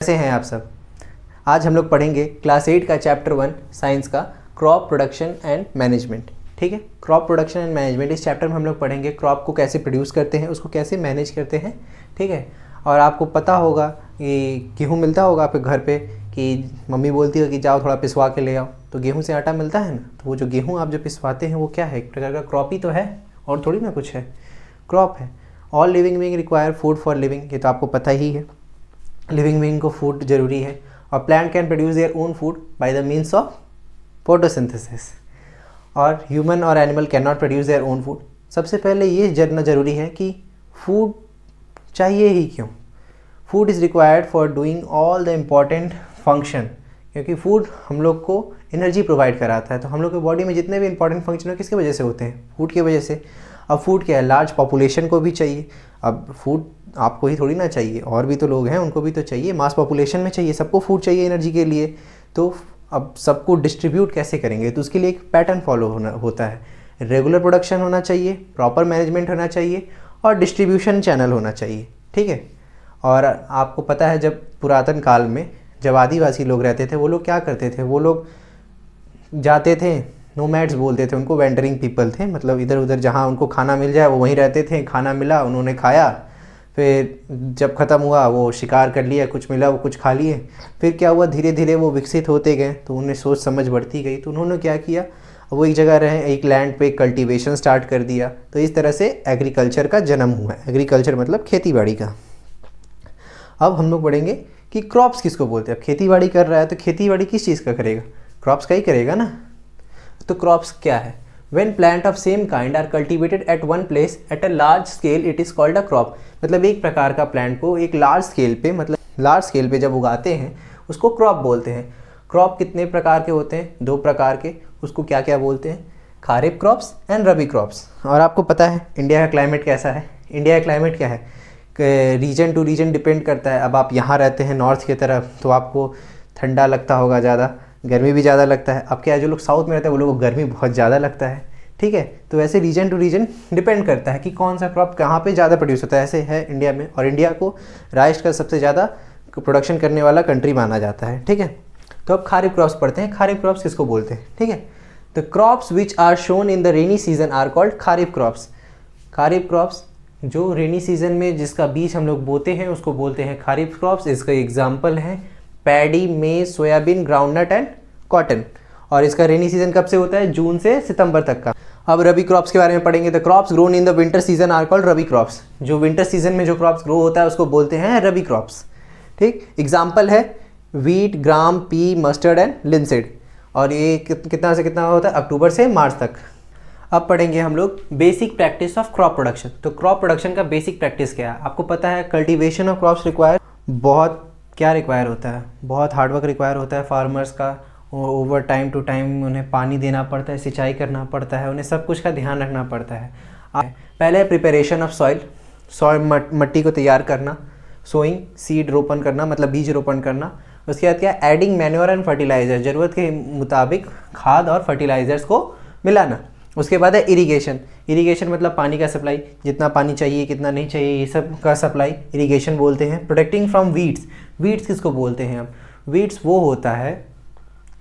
कैसे हैं आप सब। आज हम लोग पढ़ेंगे क्लास 8 का चैप्टर 1 साइंस का क्रॉप प्रोडक्शन एंड मैनेजमेंट। ठीक है, क्रॉप प्रोडक्शन एंड मैनेजमेंट इस चैप्टर में हम लोग पढ़ेंगे क्रॉप को कैसे प्रोड्यूस करते हैं, उसको कैसे मैनेज करते हैं। ठीक है, और आपको पता होगा कि गेहूँ मिलता होगा आपके घर पे कि मम्मी बोलती है कि जाओ थोड़ा पिसवा के ले आओ, तो गेहूँ से आटा मिलता है ना। तो वो जो गेहूँ आप जो पिसवाते हैं वो क्या है, एक प्रकार का क्रॉप ही तो है और थोड़ी ना कुछ है, क्रॉप है। All living being require food for living, ये तो आपको पता ही है, लिविंग बीइंग को फूड जरूरी है। और plant can produce their own food by the means of photosynthesis, और ह्यूमन और animal can not produce their own food. सबसे पहले ये जानना जरूरी है कि फूड चाहिए ही क्यों। Food is required for doing all the important function, क्योंकि फूड हम लोग को एनर्जी प्रोवाइड कराता है। तो हम लोग के बॉडी में जितने भी इंपॉर्टेंट फंक्शन हो किसके वजह से होते हैं, फूड की वजह से। अब फूड क्या है, लार्ज पॉपुलेशन को भी चाहिए। अब फूड आपको ही थोड़ी ना चाहिए, और भी तो लोग हैं उनको भी तो चाहिए, मास पॉपुलेशन में चाहिए, सबको फूड चाहिए एनर्जी के लिए। तो अब सबको डिस्ट्रीब्यूट कैसे करेंगे, तो उसके लिए एक पैटर्न फॉलो होता है। रेगुलर प्रोडक्शन होना चाहिए, प्रॉपर मैनेजमेंट होना चाहिए और डिस्ट्रीब्यूशन चैनल होना चाहिए। ठीक है, और आपको पता है जब पुरातन काल में जब आदिवासी लोग रहते थे, वो लोग क्या करते थे, वो लोग जाते थे, नोमैड्स बोलते थे उनको, वेंडरिंग पीपल थे, मतलब इधर उधर जहाँ उनको खाना मिल जाए वो वहीं रहते थे। खाना मिला उन्होंने खाया, फिर जब ख़त्म हुआ वो शिकार कर लिया, कुछ मिला वो कुछ खा लिए। फिर क्या हुआ, धीरे धीरे वो विकसित होते गए, तो उन्हें सोच समझ बढ़ती गई, तो उन्होंने क्या किया, वो एक जगह रहे, एक लैंड पे कल्टीवेशन स्टार्ट कर दिया। तो इस तरह से एग्रीकल्चर का जन्म हुआ है। एग्रीकल्चर मतलब खेती बाड़ी का। अब हम लोग पढ़ेंगे कि क्रॉप्स किसको बोलते हैं। अब खेती बाड़ी कर रहा है तो खेती बाड़ी किस चीज़ का करेगा, क्रॉप्स का ही करेगा ना। तो क्रॉप्स क्या है, When plant of same kind are cultivated at one place at a large scale it is called a crop। मतलब एक प्रकार का प्लांट को एक लार्ज स्केल पे, मतलब लार्ज स्केल पे जब उगाते हैं उसको क्रॉप बोलते हैं। क्रॉप कितने प्रकार के होते हैं, 2 प्रकार के। उसको क्या क्या बोलते हैं, kharif crops and rabi crops. और आपको पता है इंडिया का क्लाइमेट कैसा है, इंडिया का क्लाइमेट क्या है, रीजन टू रीजन डिपेंड करता है। अब आप यहाँ रहते हैं नॉर्थ की तरफ तो आपको ठंडा लगता होगा ज़्यादा, गर्मी भी ज़्यादा लगता है। अब क्या है, जो लोग साउथ में रहते हैं वो लोगों को गर्मी बहुत ज़्यादा लगता है। ठीक है, तो वैसे रीजन टू रीजन डिपेंड करता है कि कौन सा क्रॉप कहाँ पे ज़्यादा प्रोड्यूस होता है। ऐसे है इंडिया में, और इंडिया को राइस का सबसे ज़्यादा प्रोडक्शन करने वाला कंट्री माना जाता है। ठीक है, तो अब खारिफ क्रॉप्स पढ़ते हैं। खारिफ क्रॉप्स किसको बोलते हैं, ठीक है। The crops which are shown in the rainy season are called kharif crops. Kharif crops जो रेनी सीजन में जिसका बीज हम लोग बोते हैं उसको बोलते हैं खारिफ क्रॉप्स। इसका एग्जाम्पल है पैडी, मेज, सोयाबीन, ग्राउंडनट एंड कॉटन। और इसका रेनी सीजन कब से होता है, जून से सितंबर तक का। अब रबी क्रॉप्स के बारे में पढ़ेंगे। The crops grown in the winter season are called rabi crops. जो विंटर सीजन में जो क्रॉप्स ग्रो होता है उसको बोलते हैं रबी क्रॉप्स। ठीक, एग्जाम्पल है wheat, gram, pea, mustard and linseed. और ये कितना से कितना होता है, अक्टूबर से मार्च तक। अब पढ़ेंगे हम लोग basic practice of crop production. तो क्रॉप प्रोडक्शन का बेसिक प्रैक्टिस क्या है, आपको पता है कल्टीवेशन ऑफ क्रॉप्स रिक्वायर, बहुत क्या रिक्वायर होता है, बहुत हार्डवर्क रिक्वायर होता है फार्मर्स का। ओवर टाइम टू टाइम उन्हें पानी देना पड़ता है, सिंचाई करना पड़ता है, उन्हें सब कुछ का ध्यान रखना पड़ता है। पहले प्रिपरेशन ऑफ सॉइल, मिट्टी को तैयार करना, सोइंग, सीड रोपण करना मतलब बीज रोपण करना। उसके बाद क्या, एडिंग मैन्योर एंड फर्टिलाइजर, ज़रूरत के मुताबिक खाद और फर्टिलाइजर्स को मिलाना। उसके बाद है इरिगेशन। इरिगेशन मतलब पानी का सप्लाई, जितना पानी चाहिए कितना नहीं चाहिए ये सब का सप्लाई इरिगेशन बोलते हैं। प्रोटेक्टिंग फ्रॉम वीड्स, वीड्स किसको बोलते हैं हम, वीड्स वो होता है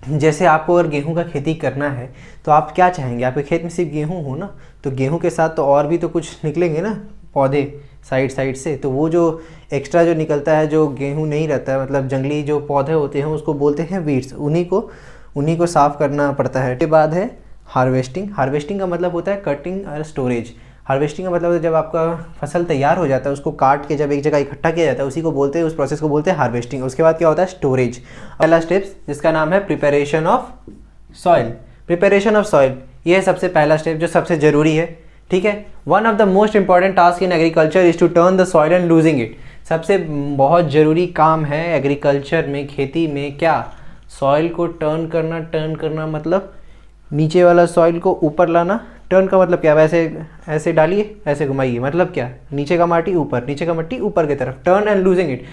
जैसे आपको अगर गेहूं का खेती करना है तो आप क्या चाहेंगे, आपके खेत में सिर्फ गेहूं हो ना, तो गेहूं के साथ तो और भी तो कुछ निकलेंगे ना पौधे साइड साइड से। तो वो जो एक्स्ट्रा जो निकलता है, जो गेहूं नहीं रहता है, मतलब जंगली जो पौधे होते हैं उसको बोलते हैं वीड्स। उन्हीं को साफ़ करना पड़ता है। उसके बाद है हार्वेस्टिंग। हार्वेस्टिंग का मतलब होता है कटिंग और स्टोरेज। हार्वेस्टिंग का मतलब जब आपका फसल तैयार हो जाता है उसको काट के जब एक जगह इकट्ठा किया जाता है उसी को बोलते हैं, उस प्रोसेस को बोलते हैं हार्वेस्टिंग। उसके बाद क्या होता है, स्टोरेज। पहला स्टेप्स जिसका नाम है preparation of soil. Preparation of soil ये है सबसे पहला स्टेप जो सबसे ज़रूरी है। ठीक है, one of the most important task in agriculture is to turn the soil and loosing it. सबसे बहुत ज़रूरी काम है एग्रीकल्चर में, खेती में, क्या, सॉइल को टर्न करना। टर्न करना मतलब नीचे वाला सॉइल को ऊपर लाना। टर्न का मतलब क्या, वैसे ऐसे डालिए ऐसे घुमाइए, मतलब क्या, नीचे का माटी ऊपर, नीचे का मिट्टी ऊपर की तरफ। Turn and loosing it,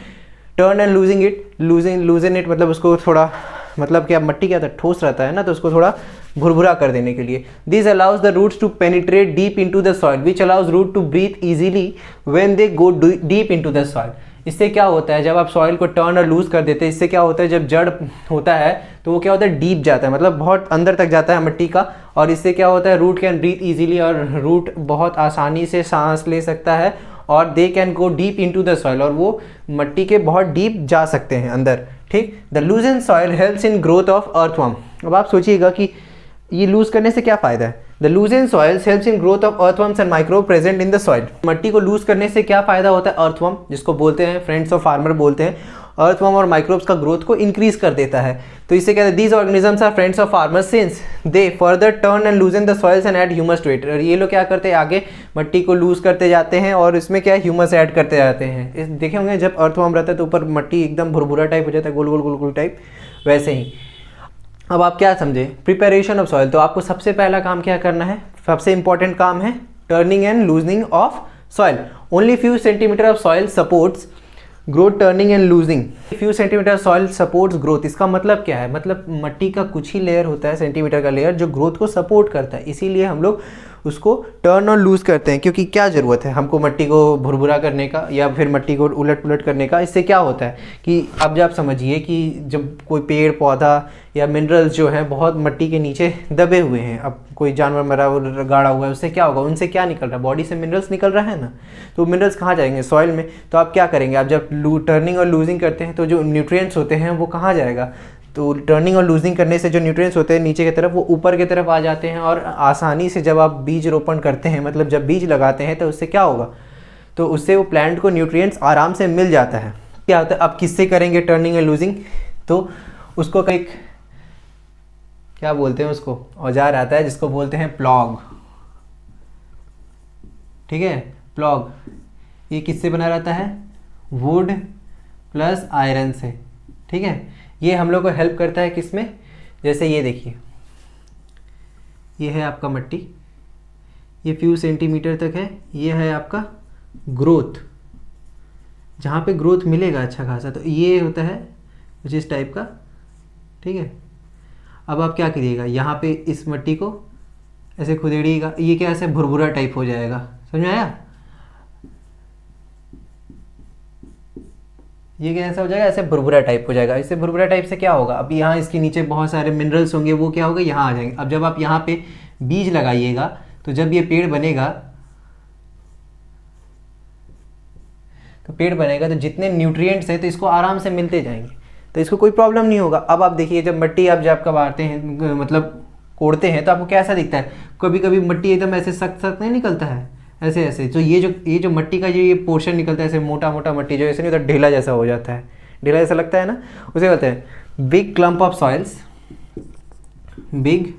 turn and loosing it, losing it मतलब उसको थोड़ा, मतलब क्या, मिट्टी क्या था, ठोस रहता है ना, तो उसको थोड़ा भुरभुरा कर देने के लिए। This allows the roots to penetrate deep into the soil which allows root to breathe easily when they go deep into the soil. इससे क्या होता है, जब आप सॉइल को टर्न और लूज़ कर देते हैं, इससे क्या होता है, जब जड़ होता है तो वो क्या होता है, डीप जाता है, मतलब बहुत अंदर तक जाता है मिट्टी का। और इससे क्या होता है, रूट कैन ब्रीथ इजीली, और रूट बहुत आसानी से सांस ले सकता है, और they can go deep into the soil, और वो मिट्टी के बहुत डीप जा सकते हैं अंदर। ठीक, the लूजन soil helps in growth of earthworm. अब आप सोचिएगा कि ये लूज करने से क्या फ़ायदा है। The लूजन soils helps in growth of earthworms and microbe present in the soil. मिट्टी को लूज करने से क्या फ़ायदा होता है, अर्थवर्म जिसको बोलते हैं, फ्रेंड्स ऑफ फार्मर बोलते हैं, अर्थवर्म और माइक्रोब्स का ग्रोथ को इंक्रीज कर देता है। तो इससे कहते हैं, these organisms are friends of farmers since they further turn and loosen the soils and add humus to it. और ये लोग क्या करते हैं, आगे मिट्टी को लूज करते जाते हैं और इसमें क्या ह्यूमस ऐड करते जाते हैं। इस देखे होंगे जब अर्थवर्म रहता है तो ऊपर मिट्टी एकदम भुरभुरा टाइप हो जाता है, गोल गोल गोल गोल टाइप, वैसे ही। अब आप क्या समझे, प्रिपरेशन ऑफ सॉइल। तो आपको सबसे पहला काम क्या करना है, सबसे इंपॉर्टेंट काम है turning and loosening of soil. Only few centimetre of soil supports growth, turning and losing. Few centimetre soil supports growth, इसका मतलब क्या है, मतलब मिट्टी का कुछ ही लेयर होता है, सेंटीमीटर का लेयर, जो ग्रोथ को सपोर्ट करता है। इसीलिए हम लोग उसको टर्न और लूज़ करते हैं, क्योंकि क्या ज़रूरत है हमको मिट्टी को भुरभुरा करने का या फिर मिट्टी को उलट पुलट करने का। इससे क्या होता है कि अब जब आप समझिए कि जब कोई पेड़ पौधा या मिनरल्स जो हैं बहुत मिट्टी के नीचे दबे हुए हैं, अब कोई जानवर मरा हुआ गाड़ा हुआ है, उससे क्या होगा, उनसे क्या निकल रहा है, बॉडी से मिनरल्स निकल रहा है ना, तो मिनरल्स कहाँ जाएंगे, सॉइल में। तो आप क्या करेंगे, आप जब टर्निंग और लूजिंग करते हैं तो जो न्यूट्रिएंट्स होते हैं वो कहाँ जाएगा, तो टर्निंग और लूजिंग करने से जो न्यूट्रिएंट्स होते हैं नीचे की तरफ, वो ऊपर की तरफ आ जाते हैं। और आसानी से जब आप बीज रोपण करते हैं, मतलब जब बीज लगाते हैं, तो उससे क्या होगा, तो उससे वो प्लांट को न्यूट्रिएंट्स आराम से मिल जाता है। क्या होता है, अब किससे करेंगे टर्निंग एंड लूजिंग, तो उसको एक क्या बोलते हैं, उसको औजार आता है जिसको बोलते हैं प्लॉग। ठीक है, प्लॉग ये किससे बना रहता है, वुड प्लस आयरन से। ठीक है, ये हम लोग को हेल्प करता है किसमें, जैसे ये देखिए, ये है आपका मिट्टी, ये फ्यू सेंटीमीटर तक है, ये है आपका ग्रोथ, जहाँ पे ग्रोथ मिलेगा अच्छा खासा, तो ये होता है कुछ इस टाइप का। ठीक है, अब आप क्या करिएगा, यहाँ पे इस मिट्टी को ऐसे खुदेड़िएगा, ये क्या ऐसे भुरभुरा टाइप हो जाएगा, समझ में आया, ये कैसा हो जाएगा, ऐसे भुरभुरा टाइप हो जाएगा। इससे भुरभुरा टाइप से क्या होगा, अब यहाँ इसके नीचे बहुत सारे मिनरल्स होंगे, वो क्या होगा, यहाँ आ जाएंगे। अब जब आप यहाँ पे बीज लगाइएगा, तो जब ये पेड़ बनेगा, तो जितने न्यूट्रिएंट्स हैं तो इसको आराम से मिलते जाएंगे, तो इसको कोई प्रॉब्लम नहीं होगा। अब आप देखिए, जब मिट्टी आप जब कबाड़ते हैं, मतलब कोड़ते हैं, तो आपको कैसा दिखता है, कभी कभी मिट्टी एकदम ऐसे सख्त सख्त नहीं निकलता है, ऐसे ऐसे। तो ये जो मिट्टी का ये पोर्शन निकलता है, ऐसे मोटा मोटा मिट्टी, जो ऐसे नहीं होता, ढीला जैसा हो जाता है, ढीला जैसा लगता है ना, उसे कहते हैं big clump of soils, big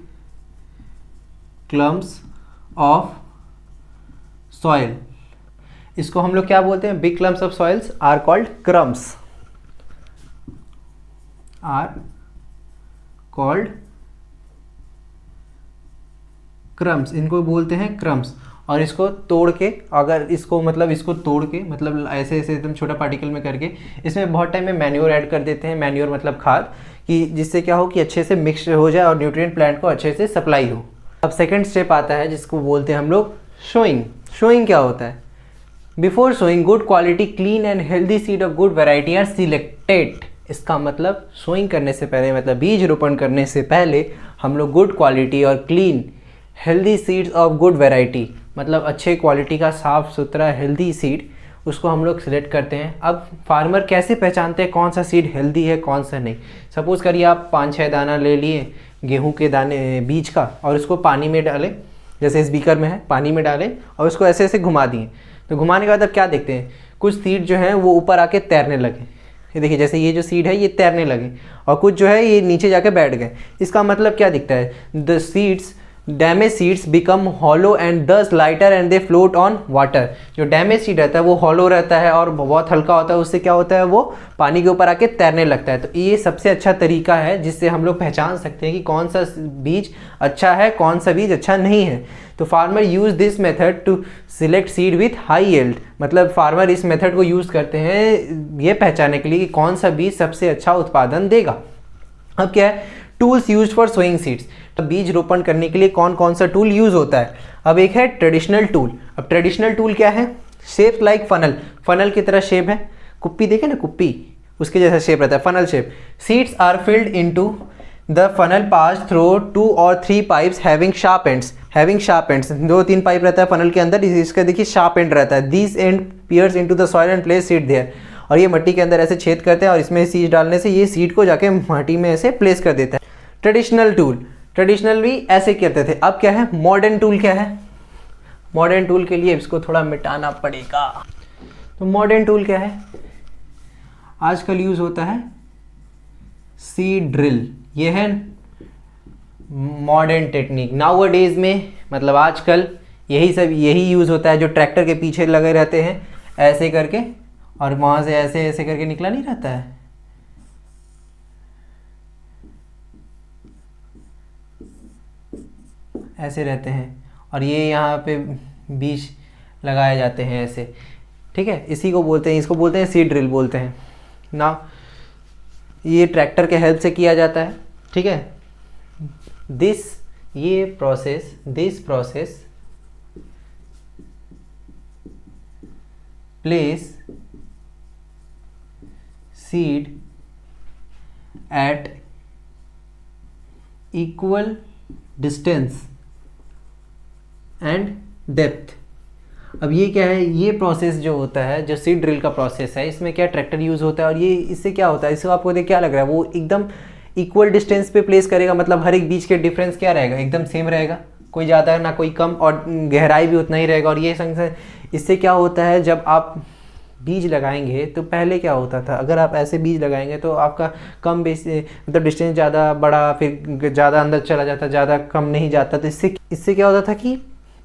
clumps of soil. इसको हम लोग क्या बोलते हैं, big clumps of soils are called crumbs, are called crumbs, इनको बोलते हैं क्रम्स। और इसको तोड़ के, अगर इसको मतलब इसको तोड़ के, मतलब ऐसे ऐसे एकदम छोटा पार्टिकल में करके, इसमें बहुत टाइम में मैन्योर ऐड कर देते हैं। मैन्योर मतलब खाद, कि जिससे क्या हो कि अच्छे से मिक्स हो जाए और न्यूट्रिएंट प्लांट को अच्छे से सप्लाई हो। अब सेकंड स्टेप आता है जिसको बोलते हैं हम लोग शोइंग। शोइंग क्या होता है, before sowing good quality clean and healthy seed of good variety are selected. इसका मतलब शोइंग करने से पहले, मतलब बीज रोपण करने से पहले, हम लोग गुड क्वालिटी और clean healthy seeds of good variety, मतलब अच्छे क्वालिटी का साफ़ सुथरा हेल्दी सीड, उसको हम लोग सिलेक्ट करते हैं। अब फार्मर कैसे पहचानते हैं कौन सा सीड हेल्दी है कौन सा नहीं। सपोज़ करिए आप 5-6 दाना ले लिए गेहूं के दाने बीज का, और उसको पानी में डालें, जैसे इस बीकर में है, पानी में डालें और उसको ऐसे ऐसे घुमा दिए। तो घुमाने के बाद अब क्या देखते हैं, कुछ सीड जो हैं वो ऊपर आके तैरने लगे। ये देखिए, जैसे ये जो सीड है ये तैरने लगे, और कुछ जो है ये नीचे जाके बैठ गए। इसका मतलब क्या दिखता है, the seeds damage seeds become hollow and thus lighter and they float on water. जो डैमेज सीड रहता है वो हॉलो रहता है और बहुत हल्का होता है, उससे क्या होता है, वो पानी के ऊपर आके तैरने लगता है। तो ये सबसे अच्छा तरीका है जिससे हम लोग पहचान सकते हैं कि कौन सा बीज अच्छा है कौन सा बीज अच्छा नहीं है। तो farmer use this method to select seed with high yield, मतलब फार्मर इस मेथड को यूज़ करते हैं ये पहचानने के लिए कि कौन सा बीज सबसे अच्छा उत्पादन देगा। अब क्या है, tools used for sowing seeds. तो बीज रोपण करने के लिए कौन कौन सा टूल यूज़ होता है। अब एक है ट्रेडिशनल टूल। अब ट्रेडिशनल टूल क्या है, शेप लाइक फनल, फनल की तरह शेप है, कुप्पी देखे ना, कुप्पी उसके जैसा शेप रहता है, funnel shape. Seeds are filled into the funnel pass through 2 or 3 pipes having sharp ends. 2-3 pipe रहता है फनल के अंदर, इसका देखिए शार्प एंड रहता है। These end pierce into the soil and place seed there. और ये मिट्टी के अंदर ऐसे छेद करते हैं और इसमें सीड डालने से ये सीड को जाके माटी में ऐसे प्लेस कर देता है। ट्रेडिशनल टूल, ट्रेडिशनल भी ऐसे करते थे। अब क्या है, मॉडर्न टूल क्या है? मॉडर्न टूल के लिए इसको थोड़ा मिटाना पड़ेगा। तो मॉडर्न टूल क्या है? आजकल यूज़ होता है सीड ड्रिल। ये है मॉडर्न टेक्निक। नाउ डेज में मतलब आजकल यही यूज़ होता है, जो ट्रैक्टर के पीछे लगे रहते हैं ऐसे करके, और वहाँ से ऐसे ऐसे करके निकला नहीं रहता है, ऐसे रहते हैं, और ये यहाँ पे बीज लगाए जाते हैं ऐसे, ठीक है। इसी को बोलते हैं, इसको बोलते हैं सीड ड्रिल बोलते हैं ना। ये ट्रैक्टर के हेल्प से किया जाता है, ठीक है। This process place seed at equal distance and depth. अब ये क्या है, ये प्रोसेस जो होता है, जो सीड ड्रिल का प्रोसेस है, इसमें क्या ट्रैक्टर यूज़ होता है, और ये इससे क्या होता है, इससे आपको देख क्या लग रहा है, वो एकदम इक्वल डिस्टेंस पे प्लेस करेगा। मतलब हर एक बीच के डिफरेंस क्या रहेगा, एकदम सेम रहेगा, कोई ज़्यादा ना कोई कम, और गहराई भी उतना ही रहेगा। और ये संग इससे क्या होता है, जब आप बीज लगाएंगे तो पहले क्या होता था, अगर आप ऐसे बीज लगाएंगे तो आपका कम मतलब डिस्टेंस ज़्यादा बड़ा, फिर ज़्यादा अंदर चला जाता, ज़्यादा कम नहीं जाता। तो इससे क्या होता था कि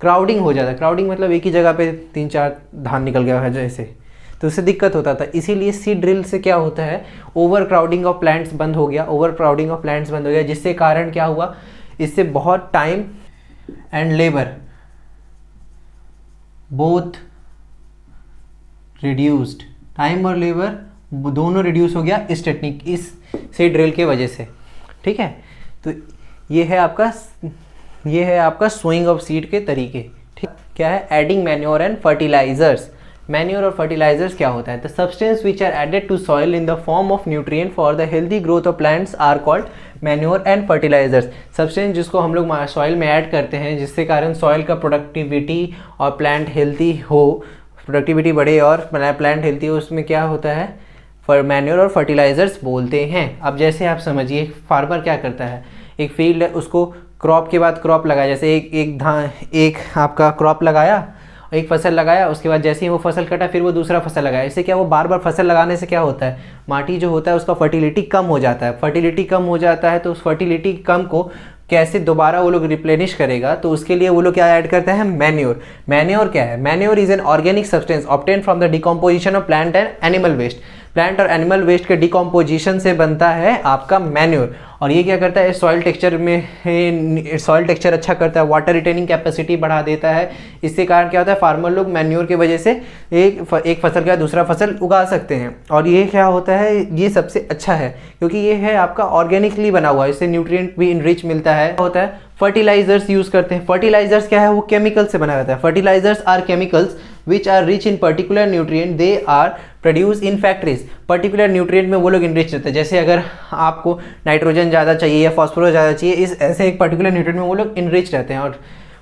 क्राउडिंग हो जाता। क्राउडिंग मतलब एक ही जगह पे 3-4 धान निकल गया है जैसे, तो उससे दिक्कत होता था। इसीलिए सीड ड्रिल से क्या होता है, ओवर क्राउडिंग ऑफ प्लांट्स बंद हो गया। जिससे कारण क्या हुआ, इससे बहुत time and labour both reduced, time और लेबर दोनों रिड्यूस हो गया इस टेक्निक, इस सीड ड्रिल के वजह से, ठीक है। तो ये है आपका सोइंग ऑफ सीड के तरीके, ठीक। क्या है, adding manure and fertilizers. Manure और फर्टिलाइजर्स क्या होता है, the substance which are added to soil in the form of nutrient for the healthy growth of plants are called manure and fertilizers. Substance जिसको हम लोग सॉइल में add करते हैं, जिससे कारण सॉइल का प्रोडक्टिविटी और प्लांट हेल्थी हो, प्रोडक्टिविटी बढ़े और प्लांट हेल्थी हो, उसमें क्या होता है, मैन्योर और फर्टिलाइजर्स बोलते हैं। अब जैसे आप समझिए, फार्मर क्या करता है, एक फील्ड है, उसको क्रॉप के बाद क्रॉप लगाया, जैसे एक आपका क्रॉप लगाया, एक फसल लगाया, उसके बाद जैसे ही वो फसल कटा फिर वो दूसरा फसल लगाया। इससे क्या, वो बार बार फसल लगाने से क्या होता है, माटी जो होता है उसका फर्टिलिटी कम हो जाता है। तो उस फर्टिलिटी कम को कैसे दोबारा वो लोग रिप्लेनिश करेगा, तो उसके लिए वो लोग क्या ऐड करते हैं, मैन्योर। मैन्योर क्या है, manure is an organic substance obtain from the decomposition of plant and animal waste. Plant और एनिमल वेस्ट के डिकम्पोजिशन से बनता है आपका मैन्योर। और ये क्या करता है, सॉइल टेक्सचर अच्छा करता है, वाटर रिटेनिंग कैपेसिटी बढ़ा देता है। इससे कारण क्या होता है, फार्मर लोग मैन्योर की वजह से एक फसल का दूसरा फसल उगा सकते हैं। और ये क्या होता है, ये सबसे अच्छा है क्योंकि ये है आपका ऑर्गेनिकली बना हुआ है, इससे न्यूट्रिएंट भी इनरिच मिलता है। होता है फर्टिलाइजर्स यूज करते हैं। फर्टिलाइजर्स क्या है, वो केमिकल से बना रहता है। Fertilizers are chemicals which are rich in particular nutrient, they are produced in factories। Particular nutrient में वो लोग इनरिच रहते हैं। जैसे अगर आपको नाइट्रोजन ज़्यादा चाहिए या फॉस्फोरस ज़्यादा चाहिए, इस ऐसे एक पर्टिकुलर न्यूट्रिएंट में वो लोग इनरिच रहते हैं। और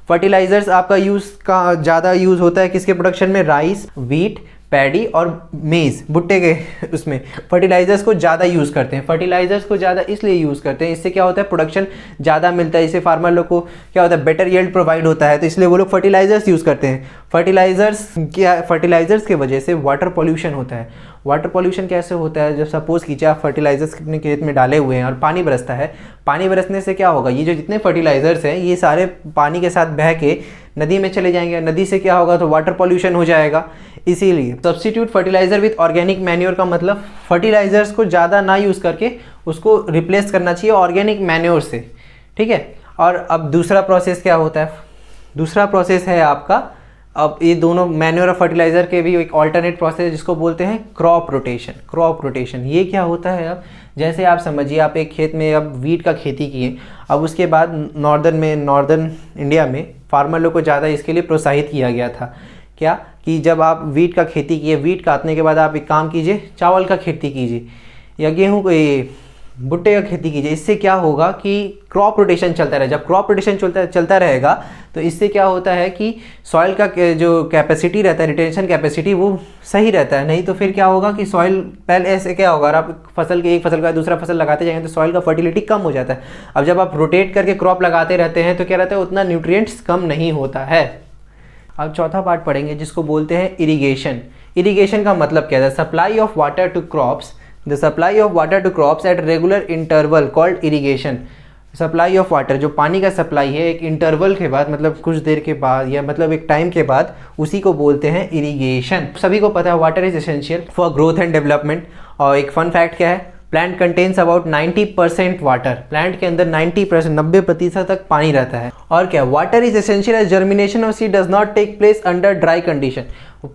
फर्टिलाइजर्स आपका ज़्यादा यूज़ होता है किसके प्रोडक्शन में, राइस, व्हीट, पैडी और मेज़, भुट्टे के उसमें फर्टिलाइजर्स को ज़्यादा यूज़ करते हैं। फर्टिलाइजर्स को ज़्यादा इसलिए यूज़ करते हैं, इससे क्या होता है, प्रोडक्शन ज़्यादा मिलता है, इससे फार्मर लोग को क्या होता है, बेटर यील्ड प्रोवाइड होता है, तो इसलिए वो लोग फर्टिलाइजर्स यूज़ करते हैं। फर्टिलाइजर्स के वजह से वाटर पॉल्यूशन होता है। वाटर पॉल्यूशन कैसे होता है, जब सपोज कीजिए आप फर्टिलाइजर्स अपने खेत में डाले हुए हैं और पानी बरसता है, पानी बरसने से क्या होगा, ये जो जितने फर्टिलाइजर्स हैं ये सारे पानी के साथ बह के नदी में चले जाएंगे। नदी से क्या होगा, तो वाटर पॉल्यूशन हो जाएगा। इसीलिए substitute fertilizer with organic manure का मतलब फर्टिलाइजर्स को ज़्यादा ना यूज़ करके उसको रिप्लेस करना चाहिए ऑर्गेनिक मैन्योर से, ठीक है। और अब दूसरा प्रोसेस क्या होता है, दूसरा प्रोसेस है आपका, अब ये दोनों मैन्योर और फर्टिलाइज़र के भी एक ऑल्टरनेट प्रोसेस है जिसको बोलते हैं क्रॉप रोटेशन। क्रॉप रोटेशन ये क्या होता है, अब जैसे आप समझिए आप एक खेत में अब वीट का खेती किए, अब उसके बाद नॉर्दर्न इंडिया में फार्मर लोग को ज़्यादा इसके लिए प्रोत्साहित किया गया था, क्या, कि जब आप वीट का खेती किए, वीट काटने के बाद आप एक काम कीजिए, चावल का खेती कीजिए या गेहूँ को भुट्टे का खेती कीजिए। इससे क्या होगा कि क्रॉप रोटेशन चलता रहे। जब क्रॉप रोटेशन चलता रहेगा तो इससे क्या होता है कि सॉइल का जो कैपेसिटी रहता है, रिटेंशन कैपेसिटी, वो सही रहता है। नहीं तो फिर क्या होगा कि सॉइल पहले ऐसे क्या होगा, आप एक फसल का दूसरा फसल लगाते जाएंगे तो सॉइल का फर्टिलिटी कम हो जाता है। अब जब आप रोटेट करके क्रॉप लगाते रहते हैं तो क्या रहता है, उतना न्यूट्रिएंट्स कम नहीं होता है। अब चौथा पार्ट पढ़ेंगे जिसको बोलते हैं इरिगेशन। इरिगेशन का मतलब क्या है? Supply of water to crops, the supply of water to crops at regular interval called irrigation. Supply of water, जो पानी का सप्लाई है एक इंटरवल के बाद, मतलब कुछ देर के बाद या मतलब एक टाइम के बाद, उसी को बोलते हैं इरिगेशन। सभी को पता है water is essential for growth and development. और एक फन फैक्ट क्या है, plant contains about 90% water. Plant के अंदर 90%, 90% तक पानी रहता है। और क्या, water is essential as germination of seed does not take place under dry condition.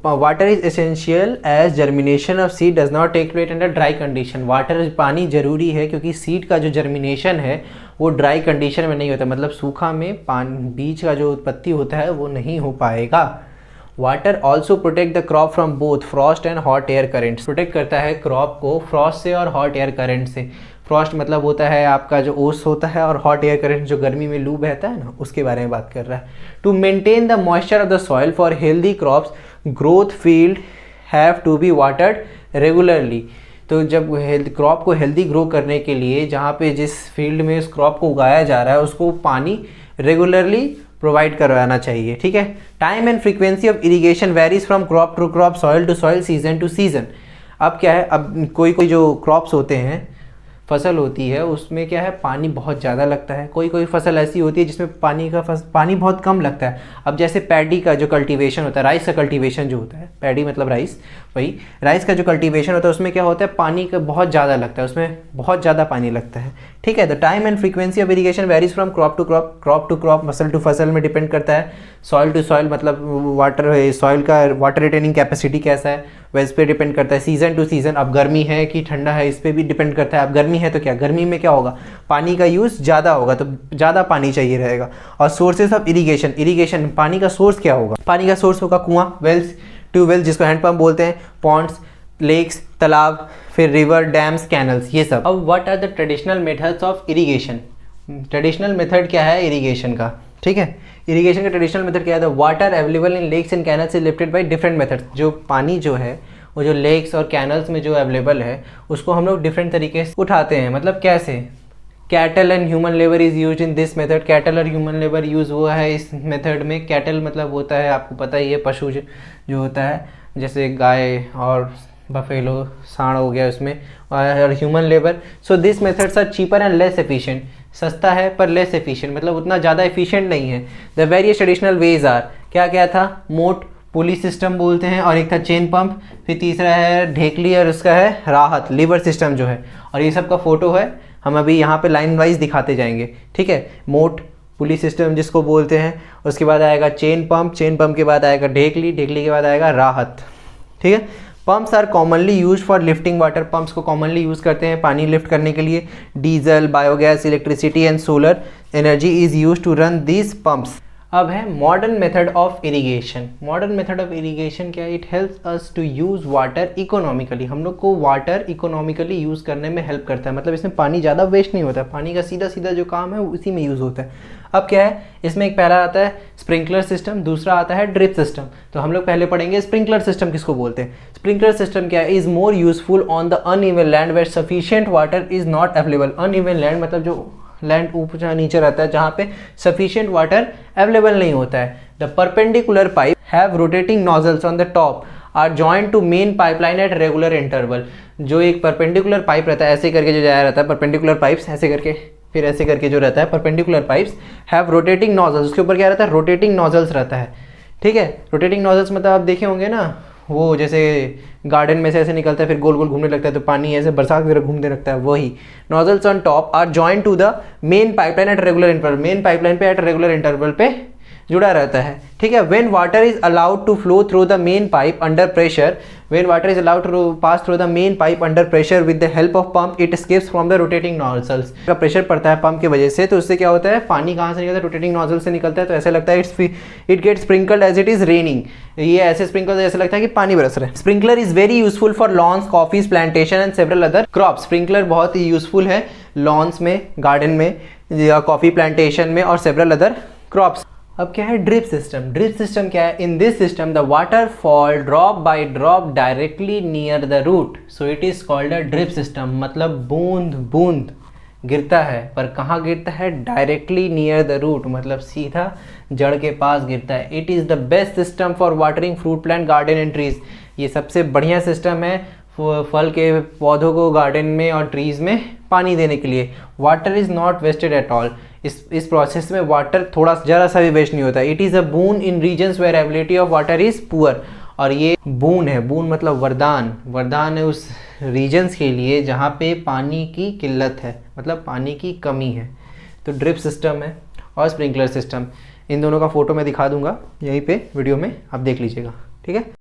Water is essential as germination of seed does not take place under dry condition. Water, पानी जरूरी है क्योंकि सीड का जो जर्मिनेशन है वो dry condition में नहीं होता, मतलब सूखा में बीज का जो उत्पत्ति होता है वो नहीं हो पाएगा। Water also protect the crop from both Frost and hot air currents. Protect करता है क्रॉप को फ्रॉस्ट से और हॉट एयर करेंट से। फ्रॉस्ट मतलब होता है आपका जो ओस होता है, और हॉट एयर करेंट जो गर्मी में लू बहता है ना, उसके बारे में बात कर रहा है। To maintain the moisture of the soil for healthy crops, growth field have to be watered regularly. तो जब क्रॉप को हेल्दी ग्रो करने के लिए, जहाँ पे जिस फील्ड में उस क्रॉप को उगाया जा रहा है, उसको पानी रेगुलरली प्रोवाइड करवाना चाहिए। ठीक है। Time and frequency of irrigation varies from crop to crop, soil to soil, season to season. अब क्या है, अब कोई जो क्रॉप्स होते हैं, फसल होती है, उसमें क्या है, पानी बहुत ज़्यादा लगता है। कोई फसल ऐसी होती है जिसमें पानी बहुत कम लगता है। अब जैसे पैडी का जो कल्टीवेशन होता है, राइस का कल्टीवेशन जो होता है, पैडी मतलब राइस, वही राइस का जो कल्टीवेशन होता है उसमें क्या होता है, पानी का बहुत ज़्यादा लगता है, उसमें बहुत ज़्यादा पानी लगता है। ठीक है। The time and frequency of irrigation varies from crop to crop, फसल टू फसल में डिपेंड करता है। सॉइल टू सॉइल मतलब सॉइल का वाटर रिटेनिंग कैपेसिटी कैसा है वैसे पे डिपेंड करता है। सीजन टू सीजन, अब गर्मी है कि ठंडा है, इस पर भी डिपेंड करता है। अब गर्मी है तो क्या, गर्मी में क्या होगा, पानी का यूज़ ज़्यादा होगा, तो ज़्यादा पानी चाहिए रहेगा। और सोर्सेज ऑफ इरिगेशन, पानी का सोर्स क्या होगा, पानी का सोर्स होगा कुआं, वेल्स, ट्यूबवेल जिसको हैंडपम्प बोलते हैं, पॉन्ड्स, लेक्स, तालाब, फिर रिवर, डैम्स, कैनल्स, ये सब। अब what are the traditional methods of irrigation. Traditional method क्या है इरिगेशन का, ठीक है। इरिगेशन का ट्रेडिशनल मेथड क्या है, the water available in lakes and canals is lifted by different methods. जो पानी जो है वो जो लेक्स और कैनल्स में जो अवेलेबल है उसको हम लोग डिफरेंट तरीके से उठाते हैं। मतलब कैसे, cattle and human labour is use in this method. Cattle और ह्यूमन लेबर यूज़ हुआ है इस मेथड में। कैटल मतलब होता है, आपको पता ही है, पशु जो होता है, जैसे गाय और बफेलो, सांड हो गया उसमें, और human labour. So this methods are cheaper and less efficient. सस्ता है पर लेस एफिशिएंट, मतलब उतना ज़्यादा एफिशिएंट नहीं है। The various traditional ways are, क्या क्या था, मोट, पुली सिस्टम बोलते हैं, और एक था चेन पंप, फिर तीसरा है ढेकली, और उसका है राहत, लीवर सिस्टम जो है। और ये सब का फोटो है, हम अभी यहाँ पे लाइन वाइज दिखाते जाएंगे। ठीक है। मोट, पुली सिस्टम जिसको बोलते हैं, उसके बाद आएगा चेन पंप के बाद आएगा ढेकली के बाद आएगा राहत। ठीक है। Pumps are commonly use for lifting water. Pumps को कॉमनली यूज़ करते हैं पानी लिफ्ट करने के लिए। Diesel, biogas, electricity and solar energy is use to run these pumps. अब है modern method of irrigation. Modern method of irrigation क्या है, it helps us to use water economically. हम लोग को वाटर इकोनॉमिकली यूज़ करने में हेल्प करता है, मतलब इसमें पानी ज़्यादा वेस्ट नहीं होता है, पानी का सीधा सीधा जो काम है उसी में यूज़ होता है। अब क्या है, इसमें एक पहला आता है स्प्रिंकलर सिस्टम, दूसरा आता है ड्रिप सिस्टम। तो हम लोग पहले पढ़ेंगे स्प्रिंकलर सिस्टम किसको बोलते हैं। स्प्रिंकलर सिस्टम क्या है, is more useful on the uneven land where sufficient water is not available. Uneven land मतलब जो लैंड ऊपर नीचे रहता है, जहाँ पे सफिशिएंट वाटर अवेलेबल नहीं होता है। The perpendicular pipe have rotating nozzles on the top are joint to main pipeline at regular interval. जो एक परपेंडिकुलर पाइप रहता है, ऐसे करके जो जाया रहता है, परपेंडिकुलर पाइप्स ऐसे करके, फिर ऐसे करके जो रहता है, perpendicular pipes have rotating nozzles. उसके ऊपर क्या रहता है, रोटेटिंग नोजल्स रहता है। ठीक है। रोटेटिंग नोजल्स मतलब आप देखे होंगे ना, वो जैसे गार्डन में से ऐसे निकलता है, फिर गोल गोल घूमने लगता है, तो पानी ऐसे बरसात की तरह घूमने लगता है, वही। Nozzles on top are joint to the main pipeline at regular interval. Main pipeline पे एट रेगुलर इंटरवल पे जुड़ा रहता है, ठीक है। When water is allowed to flow through the main pipe under pressure, when water is allowed to pass through the main pipe under pressure with the help of pump, it escapes from the rotating nozzles. का pressure पड़ता है pump की वजह से, तो उससे क्या होता है, पानी कहाँ से निकलता है, रोटेटिंग नॉजल से निकलता है। तो ऐसा लगता है it get sprinkled as it is raining, ये ऐसे स्प्रिंकल ऐसा लगता है कि पानी बरस रहा है। Sprinkler is very useful for lawns, coffees, plantation and several other crop. Sprinkler बहुत ही यूजफुल है लॉन्स में, गार्डन में, या कॉफी प्लांटेशन में और सेवरल अदर क्रॉप्स। अब क्या है ड्रिप सिस्टम। ड्रिप सिस्टम क्या है, in this system the water fall drop by drop directly near the root, so it is called a drip system. मतलब बूंद बूंद गिरता है, पर कहाँ गिरता है, डायरेक्टली नियर द रूट, मतलब सीधा जड़ के पास गिरता है। It is the best system for watering fruit plant, garden and trees. ये सबसे बढ़िया सिस्टम है फल के पौधों को गार्डन में और ट्रीज में पानी देने के लिए। Water is not wasted at all, इस प्रोसेस में वाटर थोड़ा जरा सा भी वेस्ट नहीं होता। It is a boon in regions where availability of water is poor, और ये बून है, बून मतलब वरदान, वरदान है उस रीजन्स के लिए जहाँ पे पानी की किल्लत है, मतलब पानी की कमी है। तो ड्रिप सिस्टम है और स्प्रिंकलर सिस्टम, इन दोनों का फोटो मैं दिखा दूंगा यहीं पे वीडियो में, आप देख लीजिएगा, ठीक है।